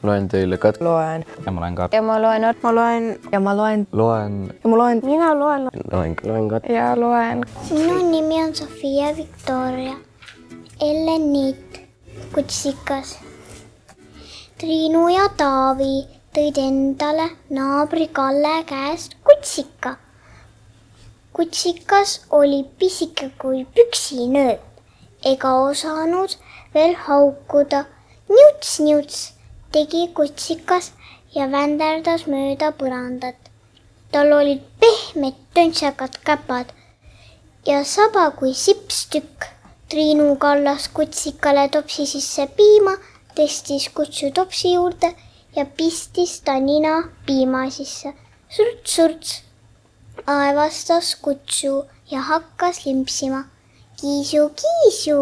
Loen teile ka. Loen. Ja ma loen ka. Ja ma loen. Ma loen. Ja ma loen. Loen. Ja ma loen. Minä loen. Loen ka. Ja loen. Minun nimi on Sofia Victoria. Ellen Niit, kutsikas. Triinu ja Taavi tõid endale naabri Kalle käest kutsika. Kutsikas oli pisike kui püksinööp, ega osanud veel haukuda. Niuts, niuts tegi kutsikas ja vänderdas mööda põrandat. Tal olid pehmed töntsakad käpad ja saba kui sipstükk. Triinu kallas kutsikale topsi sisse piima, tõstis kutsu topsi juurde ja pistis ta nina piima sisse. Surts, surts aevastas kutsu ja hakkas limpsima. Kiisu, kiisu,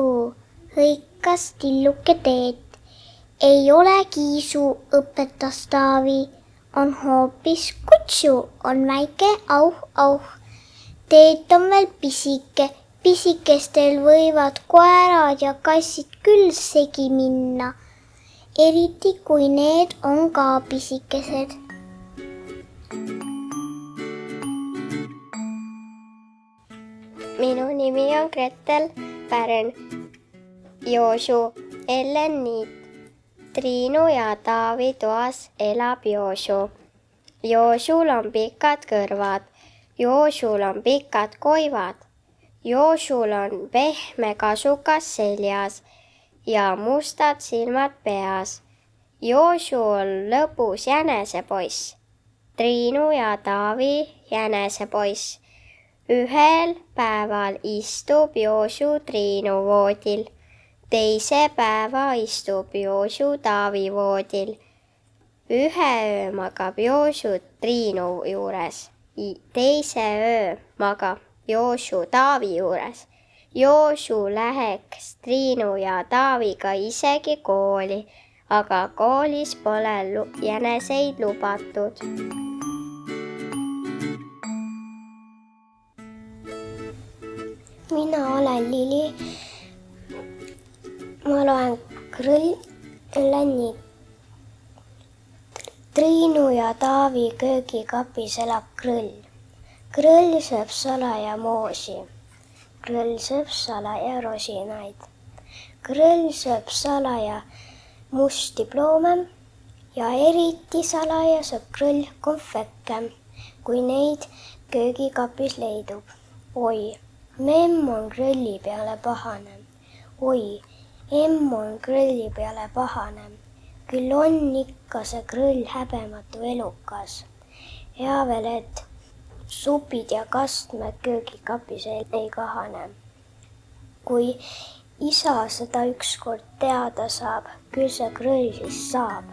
hõikas tilluke teed. Ei ole kiisu, õpetas Taavi, on hoopis kutsu, on väike auh, auh. Teed on veel pisike, pisikestel võivad koerad ja kassid küll segi minna, eriti kui need on ka pisikesed. Minu nimi on Gretel Pärn, Joosu, Ellen Niit. Triinu ja Taavi toas elab Joosu. Joosul on pikad kõrvad, Joosul on pikad koivad, Joosul on pehme kasukas seljas ja mustad silmad peas. Joosu on lõbus jänesepoiss, Triinu ja Taavi jänesepoiss. Ühel päeval istub Joosu Triinu voodil, teise päeva istub Joosu Taavi voodil. Ühe öö magab Joosu Triinu juures, teise öö magab Joosu Taavi juures. Joosu läheks Triinu ja Taaviga isegi kooli, aga koolis pole jäneseid lubatud. Mina olen Lili. Ma loen Krõll, Ellen Niit. Triinu ja Taavi köögikapis elab Krõll. Krõll sööb salaja moosi. Krõll sööb salaja rosinaid. Krõll sööb salaja musti ploome ja eriti salaja sööb Krõll konfekke, kui neid köögikapis leidub. Oi, memm on Krõlli peale pahane. Oi, emm on Krõlli peale pahane. Küll on ikka see Krõll häbematu elukas. Hea veel, et supid ja kastmed köögikapis ei kahane. Kui isa seda ükskord teada saab, küll see Krõll siis saab.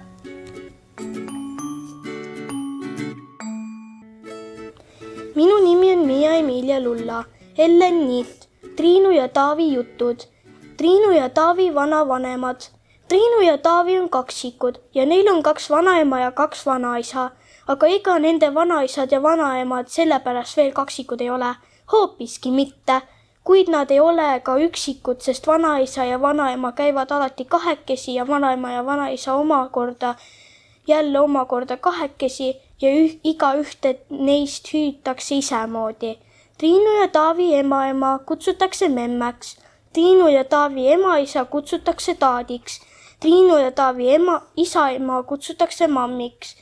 Minu nimi on Miia Emilia Lulla, Ellen Niit, Triinu ja Taavi jutud. Triinu ja Taavi vanavanemad. Triinu ja Taavi on kaksikud ja neil on 2 vanaema ja 2 vanaisa, aga ega nende vanaisad ja vanaemad sellepärast veel kaksikud ei ole, hoopiski mitte, kuid nad ei ole ka üksikud, sest vanaisa ja vanaema käivad alati kahekesi ja vanaema ja vanaisa omakorda kahekesi ja iga ühte neist hüütakse isemoodi. Triinu ja Taavi emaema kutsutakse memmeks, Triinu ja Taavi emaisa kutsutakse taadiks, Triinu ja Taavi isaema kutsutakse mammiks,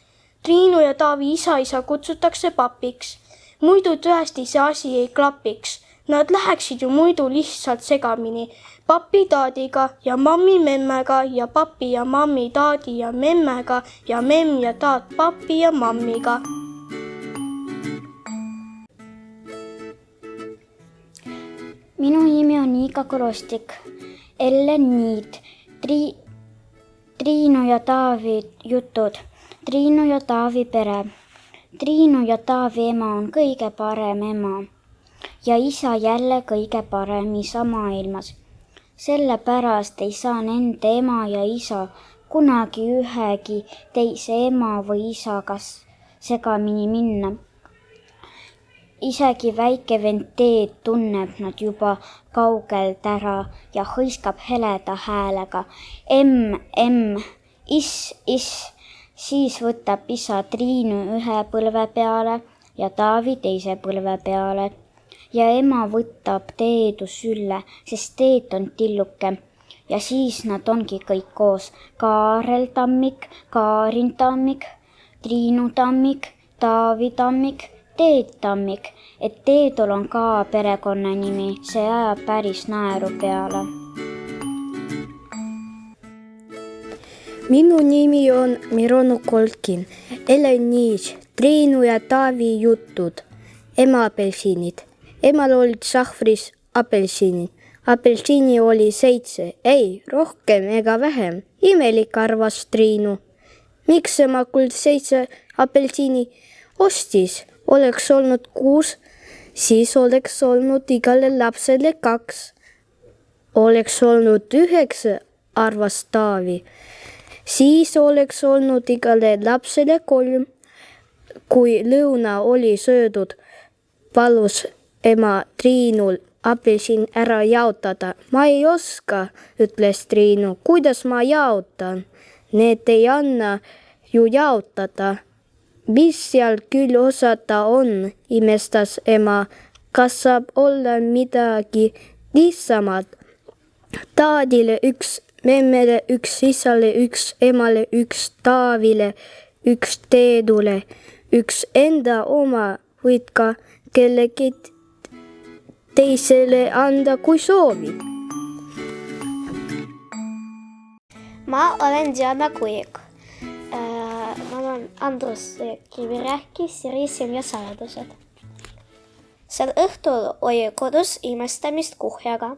Triinu ja Taavi isaisa kutsutakse papiks. Muidu tõesti see asi ei klapiks. Nad läheksid ju muidu lihtsalt segamini. Papi taadiga ja mammi memmega ja papi ja mammi taadi ja memmega ja memm ja taad papi ja mammiga. Minu nimi on Iika Korostik, Ellen Niit, Triinu ja Taavi jutud, Triinu ja Taavi pere. Triinu ja Taavi ema on kõige parem ema ja isa jälle kõige parem isa maailmas. Sellepärast ei saa nende ema ja isa kunagi ühegi teise ema või isaga segamini minna. Isegi väike vend Teed tunneb nad juba kaugelt ära ja hõiskab heleda häälega. Iss. Siis võtab isa Triinu ühe põlve peale ja Taavi teise põlve peale. Ja ema võtab Teedu sülle, sest Teet on tilluke. Ja siis nad ongi kõik koos. Kaarel Tammik, Kaarin Tammik, Triinu Tammik, Taavi Tammik, Teet Tammik. Et Teedul on ka perekonnanimi, see ajab päris naeru peale. Minu nimi on Mirono Kolkin. Elen Niis, Triinu ja Taavi jutud. Ema apelsiinid. Emal olid sahvris apelsiinid. Apelsiini oli 7, ei rohkem ega vähem. Imelik, arvas Triinu. Miks ema kuld 7 apelsiini ostis? Oleks olnud 6, siis oleks olnud igale lapsele 2. Oleks olnud 9, arvas Taavi. Siis oleks olnud igale lapsele 3. Kui lõuna oli söödud, palus ema Triinul apelsin ära jaotada. Ma ei oska, ütles Triinu. Kuidas ma jaotan? Need ei anna ju jaotada. Mis seal küll osata on, imestas ema. Kas saab olla midagi lihtsamat? Taadile 1, memmele 1, isale 1, emale 1, Taavile 1, Teedule 1, enda oma võid ka kellegi teisele anda, kui soovib. Ma olen Diana Kuik. Ma olen Andrus Kivirähki Sirisim ja saladused. Sel õhtul oli kodus imestamist kuhjaga.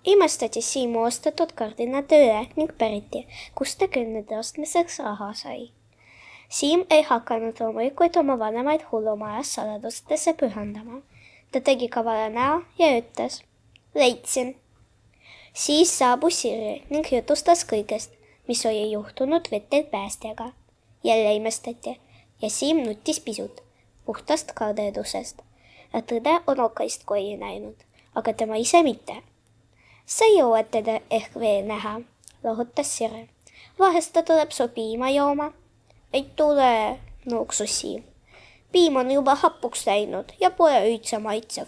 Imestati Siimu ostetud kardinate üle ning päriti, kust ta kümnete ostmiseks raha sai. Siim ei hakanud loomulikult oma vanemaid hullumajas saladustesse pühendama. Ta tegi ka vale näo ja ütles, leidsin. Siis saabus Sirje ning jutustas kõigest, mis oli juhtunud vetel päästjaga. Jälle imestati ja Siim nutis pisut puhtast kardedusest. Ja tõde on okaist kooli näinud, aga tema ise mitte. Sa jõuad teda ehk veel näha, lohutas Sirje. Vahest ta tuleb su piima jooma. Ei tule, nooksus Siim. Piim on juba hapuks läinud ja pole üldse maitsev.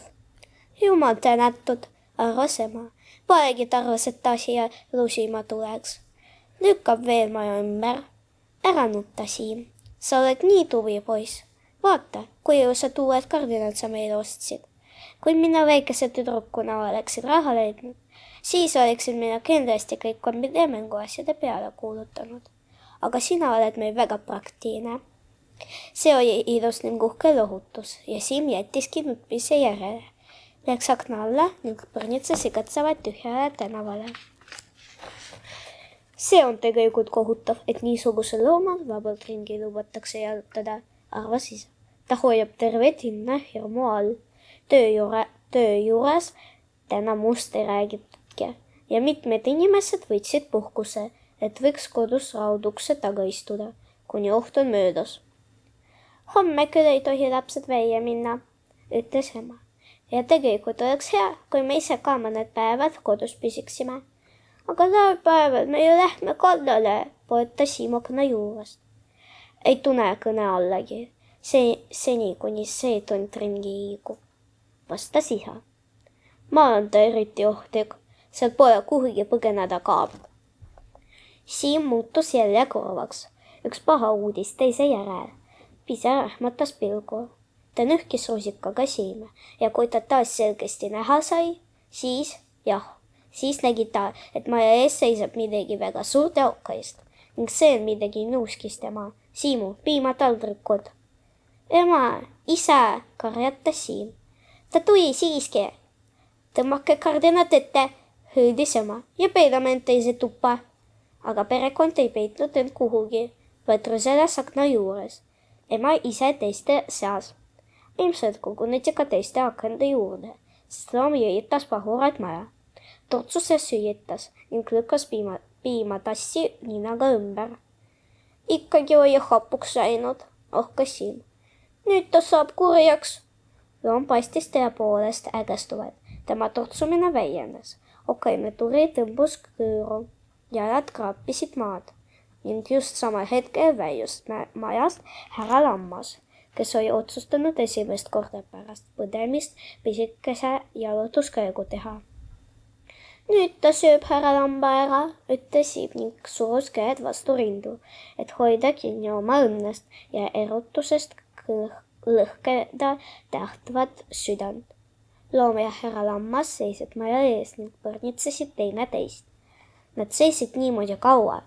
Jumal tänatud, arvas ema. Polegi tarvas, et ta siia lusima tuleks. Lükkab veel maja ümber. Ära nutta, Siim. Sa oled nii tubli poiss. Vaata, kui ilusad uued kardinad sa meile ostsid. Kui mina väikese tüdrukuna oleksid raha leidnud, siis oleksid mina kindlasti kõik kombid ja mänguasjade peale kuulutanud. Aga sina oled meil väga praktiline. See oli ilus ning uhke lohutus ja Siim jättiski nutmise järele. Läks akna alla ning põrnitses igatsevad tühjale tänavale. See on tegelikult kohutav, et niisugusel loomal vabalt ringi lubatakse jalutada, arvas isa. Ta hoiab tervet linna hirmu all. Töö juures täna must ei räägitudki ja mitmed inimesed võtsid puhkuse, et võiks kodus raudukse taga istuda, kuni oht on möödas. Homme küll ei tohi lapsed välja minna, ütles ema. Ja tegelikult oleks hea, kui me ise ka mõned päevad kodus püsiksime. Aga laupäeval me ju lähme kallale, poetas Siim akna juurest. Ei tune kõne allagi, seni kuni see tund ringi liigub, vastas isa. Ma olen ta eriti ohtlik, seal pole kuhugi põgeneda ka. Siim muutus jälle kurvaks, üks paha uudis teise järel. Pisar ähmatas pilgu. Ta nühkis rusikaga silme ja kui ta taas selgesti näha sai, siis nägi ta, et maja ees seisab midagi väga suurt ja okkaist ning see on midagi nuuskis tema. Siimu, piimataldrikud. Ema, isa, karjatas Siim. Ta tuli siiski. Tõmmake kardinad ette, hüüdis ema ja peidame end teise tuppa. Aga perekond ei peitnud end kuhugi, vaid rõselas akna juures. Ema ise teiste seas. Ilmselt koguneti ka teiste akende juurde, sest loom jõitas pahuraid maja. Tortsuses süüitas ning lükkas piimatassi ninaga ümber. Ikkagi oli hapuks läinud, ohkas Siim. Nüüd ta saab kurjaks. Loom paistis tõepoolest ägestuvad. Tema tortsumine väienes. Okaime turi tõmbus kõõru. Jalad kraapisid maad. ning just samal hetkel väljus majast härra Lammas, kes oli otsustanud esimest korda pärast põdemist pisikese jalutuskäigu teha. Nüüd ta sööb härra Lamba ära, ütles Siim ning surus käed vastu rindu, et hoida kinni oma õnnest ja erutusest lõhkeda tähtvat südant. Loom ja härra Lammas seisid maja ees ning põrnitsesid teineteist. Nad seisid niimoodi kaua.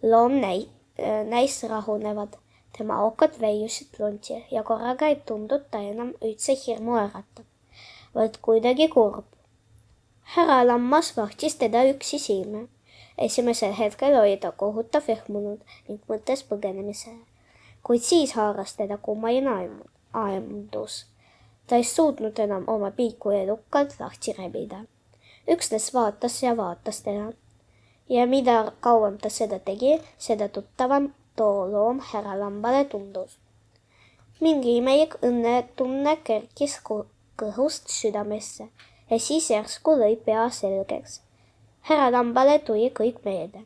Loom näis rahunevad. Tema okad väijusid lontsi ja korraga ei tundnud ta enam üldse hirmu äratav, vaid kuidagi kurb. Härra Lammas vahtis teda üksi silme. Esimesel hetkel oli ta kohutav ehmunud ning mõtles põgenemisele, kuid siis haaras teda kummaline aimdus. Ta ei suutnud enam oma piiku edukalt lahti rebida. Üksnes vaatas ja vaatas teda. Ja mida kauem ta seda tegi, seda tuttavam too loom härra Lambale tundus. Mingi imelik õnnetunne kerkis kõhust südamesse ja siis järsku lõi pea selgeks. Härra Lambale tuli kõik meelde.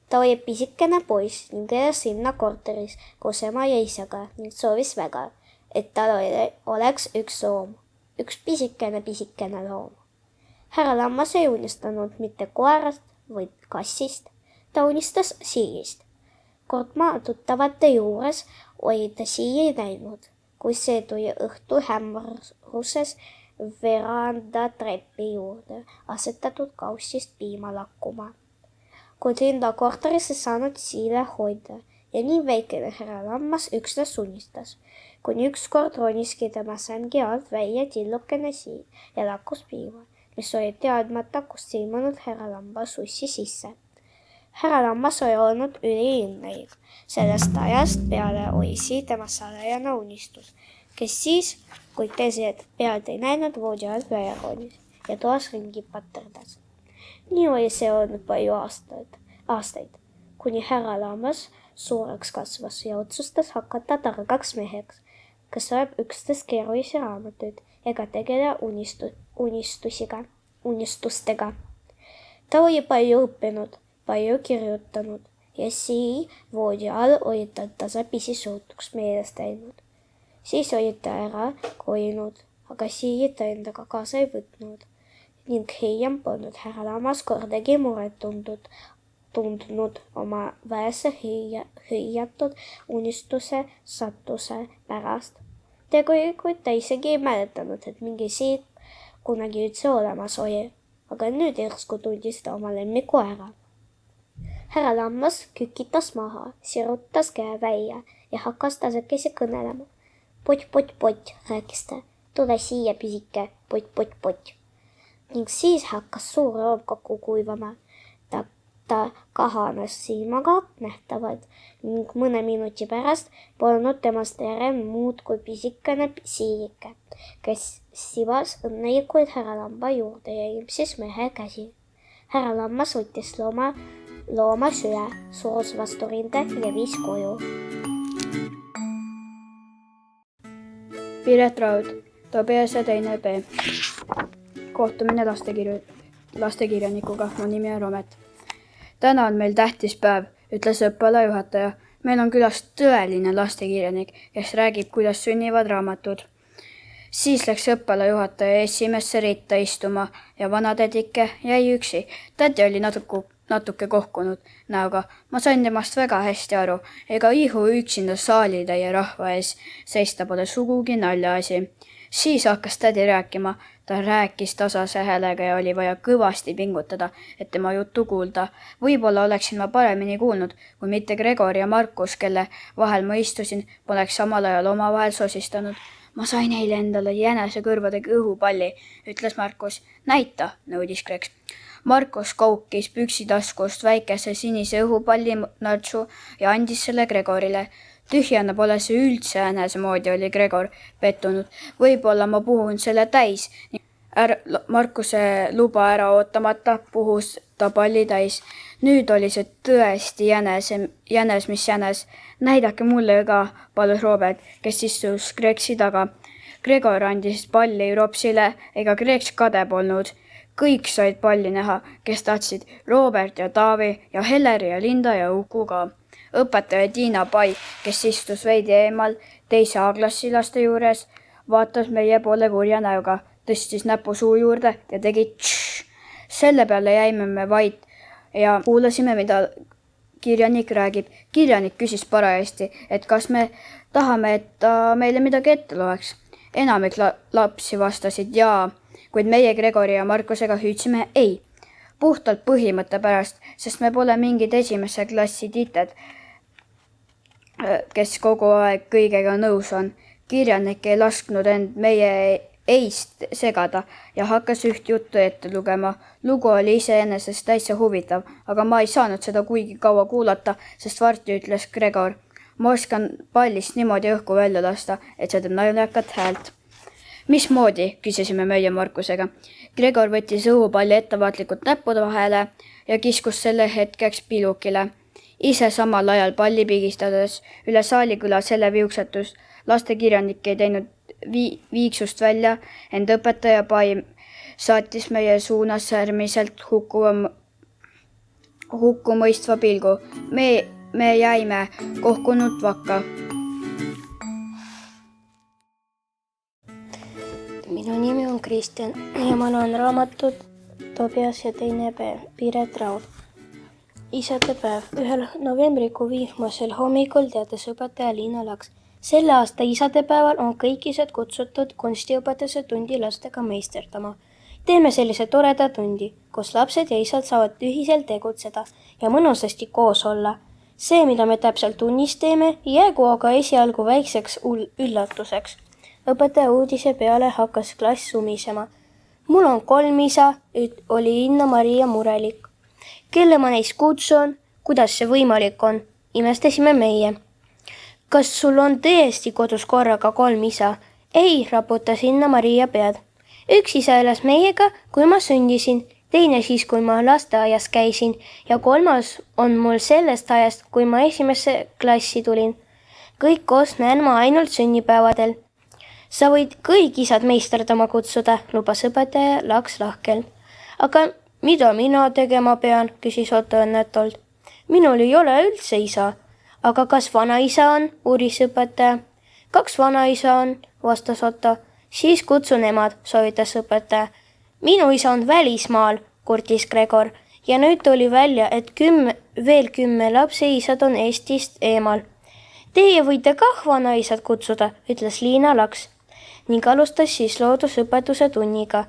Ta oli pisikene poiss ning elas sinna korteris koos ema ja isaga ning soovis väga, et tal oleks üks loom, üks pisikene loom. Härra Lammas ei unistanud mitte koerast või kassist, ta unistas siilist. Kord maa tuttavate juures oli ta siili näinud, kui see tuli õhtu hämaruses veranda trepi juurde asetatud kaussist piima lakkuma. Kuid enda korterisse saanud siile hoida ja nii väikene härra Lammas üksnes unistas, kuni ükskord roniski tema sängi alt välja tillukene siil ja lakkus piima, mis oli teadmata, kust ilmunud härra Lamba sussi sisse. Härra Lammas oli olnud üliõnnelik. Sellest ajast peale oli sii tema salajane unistus, kes siis, kui teised pead ei näinud, voodi alt välja ronis ja toas ringi paterdas. Nii oli see olnud palju aastaid, kuni härra Lammas suureks kasvas ja otsustas hakata targaks meheks, kes loeb üksnes keerulisi raamatuid ega tegele unistustega. Ta oli palju õppinud, palju kirjutanud ja sii voodi all oli ta tasapisi sootuks meelest läinud. Siis oli ta ära kolinud, aga sii ta endaga kaasa ei võtnud ning hiljem polnud härra Lammas kordagi muret tundnud oma väese hõiatud unistuse sattuse pärast. Tegelikult ta isegi ei mäletanud, et mingi sii kunagi üldse olemas oli, aga nüüd järsku tundis ta oma lemmiku ära. Härra Lammas kükitas maha, sirutas käe välja ja hakkas tasakesi kõnelema. Pott, rääkis ta, tule siia pisike, pott. Ning siis hakkas suur room kokku kuivama. Ta kahanes silmaga nähtavalt ning mõne minuti pärast polnud temast järel muud kui pisikene siilike, kes sivas õnnelikult härra Lamba juurde ja ilmsis mehe käsi. Härra Lammas võttis looma süle, surus vastu rinde ja viis koju. Piret Raud, Tobias ja 2. B. Kohtumine lastekirjanikuga, mu nimi on Romet. Täna on meil tähtis päev, ütles õppealajuhataja. Meil on külas tõeline lastekirjanik, kes räägib, kuidas sünnivad raamatud. Siis läks õppealajuhataja esimesse ritta istuma ja vanatädike jäi üksi. Tädi oli natuke kohkunud näoga. Ma sain temast väga hästi aru. Ega ihu üksinda saalitäie rahva ees seista pole sugugi naljaasi. Siis hakkas tädi rääkima. Ta rääkis tasase häälega ja oli vaja kõvasti pingutada, et tema juttu kuulda. Võib-olla oleksin ma paremini kuulnud, kui mitte Gregor ja Markus, kelle vahel ma istusin, poleks samal ajal omavahel sosistanud. Ma sain eile endale jänese kõrvadega õhupalli, ütles Markus. Näita, nõudis Greg. Markus kaukis püksitaskust väikese sinise õhupalli nartsu ja andis selle Gregorile. Tühjana pole see üldse änese moodi, oli Gregor pettunud. Võib-olla ma puhun selle täis. Markuse luba ära ootamata puhus ta palli täis. Nüüd oli see tõesti jänes, mis jänes. Näidake mulle ka, palus Robert, kes istus Gregsi taga. Gregor andis palli Ropsile, ega Greg kade polnud. kõik said palli näha, kes tahtsid, Robert ja Taavi ja Helleri ja Linda ja Uku ka. Õpetaja Tiina Pai, kes istus veidi eemal teise A-klassi laste juures, vaatas meie poole kurja näoga, tõstis näpu suu juurde ja tegi tšš. Selle peale jäime me vait ja kuulasime, mida kirjanik räägib. Kirjanik küsis parajasti, et kas me tahame, et ta meile midagi ette loeks. Enamik lapsi vastasid jaa, kuid meie Gregori ja Markusega hüüdsime ei. Puhtalt põhimõtte pärast, sest me pole mingid esimese klassi tited, kes kogu aeg kõigega nõus on. Kirjanik ei lasknud end meie eist segada ja hakkas üht juttu ette lugema. Lugu oli iseenesest täitsa huvitav, aga ma ei saanud seda kuigi kaua kuulata, sest varsti ütles Gregor. Ma oskan pallist niimoodi õhku välja lasta, et see teeb naljakat häält. Mismoodi, küsisime meie Markusega. Gregor võttis õhupalli ettevaatlikult näppude vahele ja kiskus selle hetkeks pilukile. Ise samal ajal palli pigistades üle saaliküla selle viuksatus. Lastekirjanik ei teinud viiksust välja, ent õpetaja Pai saatis meie suunas äärmiselt hukkumõistva pilgu. Me jäime kohkunud vakka. Minu nimi on Kristjan ja ma loen raamatut Tobias ja teine päev, Piret Raud. Isadepäev. Ühel novembrikuu viimasel hommikul teatas õpetaja Liina Laks. Selle aasta isadepäeval on kõik isad kutsutud kunstiõpetuse tundi lastega meisterdama. Teeme sellise toreda tundi, kus lapsed ja isad saavad ühiselt tegutseda ja mõnusasti koos olla. See, mida me täpselt tunnis teeme, jäägu aga esialgu väikseks üllatuseks. Õpetaja uudise peale hakkas klass sumisema. Mul on 3 isa, oli Inna-Maria murelik. Kelle ma neist kutsun? Kuidas see võimalik on? Imestasime meie. Kas sul on tõesti kodus korraga 3 isa? Ei, raputas Inna-Maria pead. Üks isa elas meiega, kui ma sündisin, teine siis, kui ma lasteaias käisin ja 3 on mul sellest ajast, kui ma esimesse klassi tulin. Kõik koos näen ma ainult sünnipäevadel. Sa võid kõik isad meisterdama kutsuda, lubas õpetaja Laks lahkelt. Aga mida mina tegema pean, küsis Otto õnnetult. Minul ei ole üldse isa. Aga kas vanaisa on, uuris õpetaja. 2 vanaisa on, vastas Otto. Siis kutsun emad, soovitas õpetaja. Minu isa on välismaal, kurtis Gregor. Ja nüüd tuli välja, et veel 10 lapse isad on Eestist eemal. Teie võite kah vanaisad kutsuda, ütles Liina Laks. Ning alustas siis loodusõpetuse tunniga.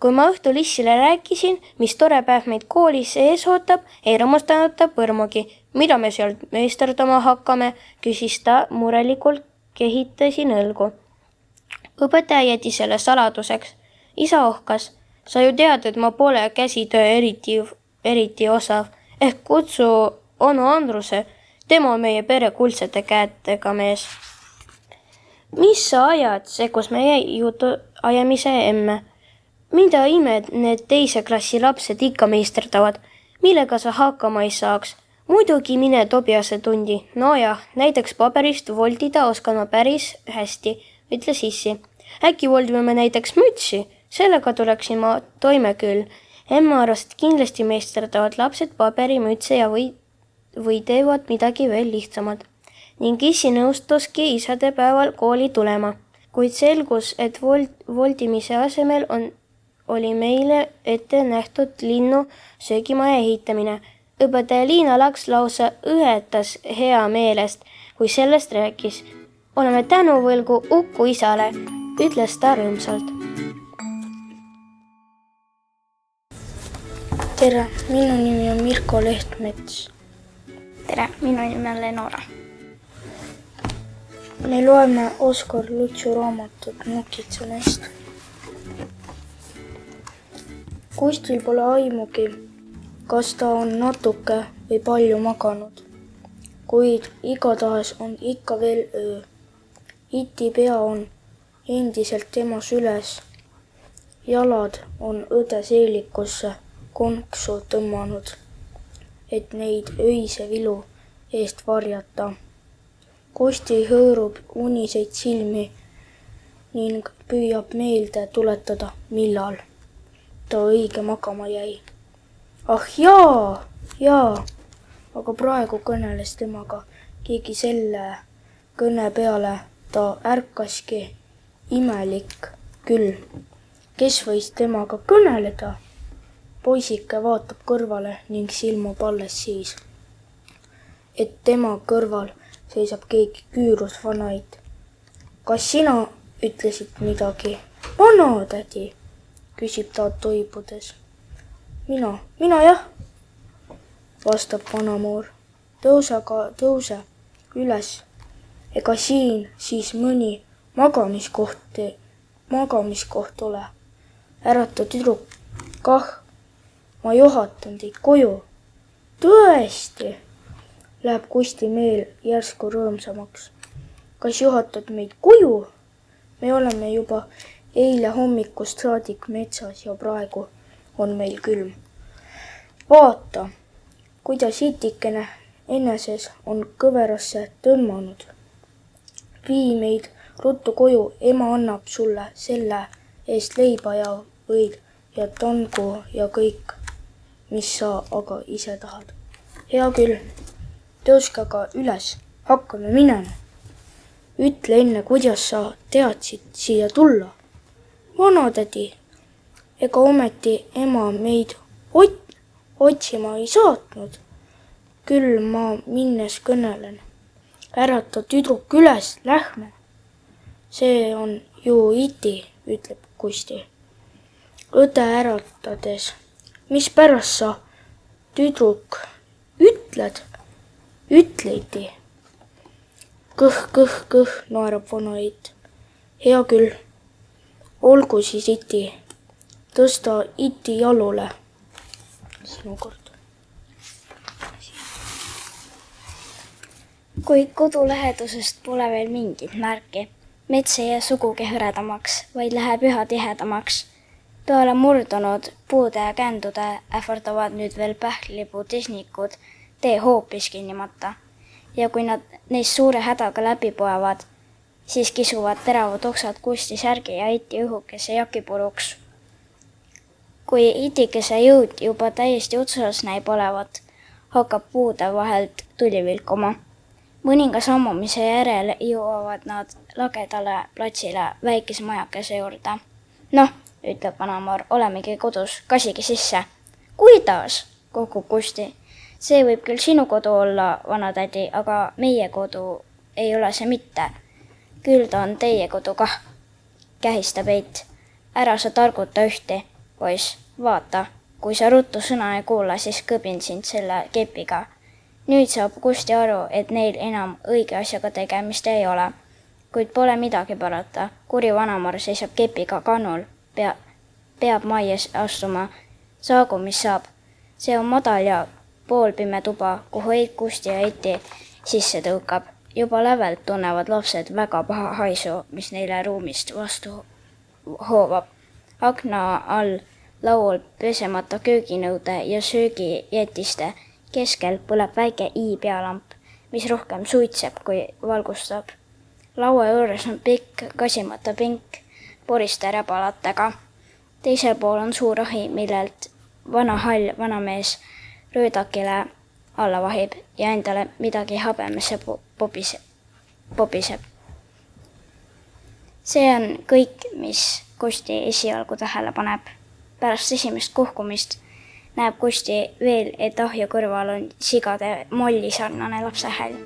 Kui ma õhtul issile rääkisin, mis tore päev meid koolis ees ootab, ei rõõmustanud ta põrmugi. Mida me sealt meisterdama hakkame, küsis ta murelikult, kehitasin õlgu. Õpetaja jäti selle saladuseks. Isa ohkas. Sa ju tead, et ma pole käsitöö eriti osav. Ehk kutsu onu Andruse. Tema on meie pere kuldsete kätega mees. Mis sa ajad, sekkus meie jutu ajamise emme. Mida imed need teise klassi lapsed ikka meisterdavad? Millega sa hakkama ei saaks? Muidugi mine Tobiase tundi. No jah, näiteks paberist voldida oskan ma päris hästi, ütles issi. Äkki voldime näiteks mütsi? Sellega tuleksin ma toime küll. Emma arvas, et kindlasti meisterdavad lapsed paberimütse ja või teevad midagi veel lihtsamad. Ning issi nõustuski isadepäeval kooli tulema. Kuid selgus, et voldimise asemel oli meile ette nähtud linnu söögimaja ehitamine. Õpetaja Liina Laks lausa õetas hea meelest, kui sellest rääkis. Oleme tänuvõlgu Uku isale, ütles ta rõõmsalt. Tere, minu nimi on Mirko Lehtmets. Tere, minu nimi on Lenora. Me loeme Oskar Lutsu raamatut Nukitsenest. Kustil pole aimugi, kas ta on natuke või palju maganud, kuid igatahes on ikka veel öö. Iti pea on endiselt tema süles. Jalad on õde seelikusse konksu tõmmanud, et neid öise vilu eest varjata. Kosti hõõrub uniseid silmi ning püüab meelde tuletada, millal. ta õige magama jäi. Ah jaa, aga praegu kõneles temaga keegi selle kõne peale ta ärkaski. Imelik küll, kes võis temaga kõneleda? Poisike vaatab kõrvale ning silmub alles siis, et tema kõrval seisab keegi küürusvanaid. Kas sina ütlesid midagi? Vanatädi, küsib ta toibudes. Mina jah, vastab vanamoor. Tõuse üles. Ega siin siis mõni magamiskoht ole. Ärata tüdruk, kah, ma juhatan teid koju. Tõesti, läheb Kusti meel järsku rõõmsamaks. Kas juhatad meid koju? Me oleme juba eile hommikust saadik metsas ja praegu on meil külm. Vaata, kuidas itikene eneses on kõverasse tõmmanud. Vii meid ruttu koju, ema annab sulle selle eest leiba ja võid ja tangu ja kõik, mis sa aga ise tahad. Hea küll, tõuske aga üles, hakkame minema. Ütle enne, kuidas sa teadsid siia tulla. Vanatädi, ega ometi ema meid otsima ei saatnud. Küll ma minnes kõnelen. Ärata tüdruk üles, lähme. See on ju iti, ütleb Kusti. Õde äratades. Mis pärast sa, tüdruk, ütled? Ütleti. Kõh, naerab vana eit. Hea küll. Olgu siis iti. Tõsta iti jalule. Sinu kord. Kuid kodu lähedusest pole veel mingit märki. Mets ei jää sugugi hõredamaks, vaid läheb üha tihedamaks. Peale murdunud puude ja kändude ähvardavad nüüd veel pähkliputisnikud tee hoopis kinnimata. Ja kui nad neist suure hädaga läbi poevad, siis kisuvad teravad oksad Kusti särgi ja iti õhukese jaki puruks. Kui itikese jõud juba täiesti otsas näib olevat, hakkab puude vahelt tuli vilkuma. Mõninga sammumise järel jõuavad nad lagedale platsile väikese majakese juurde. Noh, ütleb vanamoor, olemegi kodus, kasigi sisse. Kuidas? Kogub Kusti. See võib küll sinu kodu olla, vanatädi, aga meie kodu ei ole see mitte. Küll ta on teie kodu kah, kähistab eit. Ära sa targuta ühti, poiss, vaata, kui sa ruttu sõna ei kuula, siis kõbin sind selle kepiga. Nüüd saab Kusti aru, et neil enam õige asjaga tegemist ei ole. Kuid pole midagi parata. Kuri vanamoor seisab kepiga kannul, peab majja astuma. Saagu, mis saab. See on madal ja poolpime tuba, kuhu eit Kusti ja iti sisse tõukab. Juba lävelt tunnevad lapsed väga paha haisu, mis neile ruumist vastu hoovab. Akna all laual pesemata kööginõude ja söögijätiste keskel põleb väike i-pealamp, mis rohkem suitseb kui valgustab. Laua juures on pikk kasimata pink poriste räbalatega. Teisel pool on suur ahi, millelt vana hall vanamees röödakile alla vahib ja endale midagi habemesse pobiseb. See on kõik, mis Kusti esialgu tähele paneb. Pärast esimest kuhkumist näeb Kusti veel, et ahju kõrval on sigade molli sarnane lapsehäll.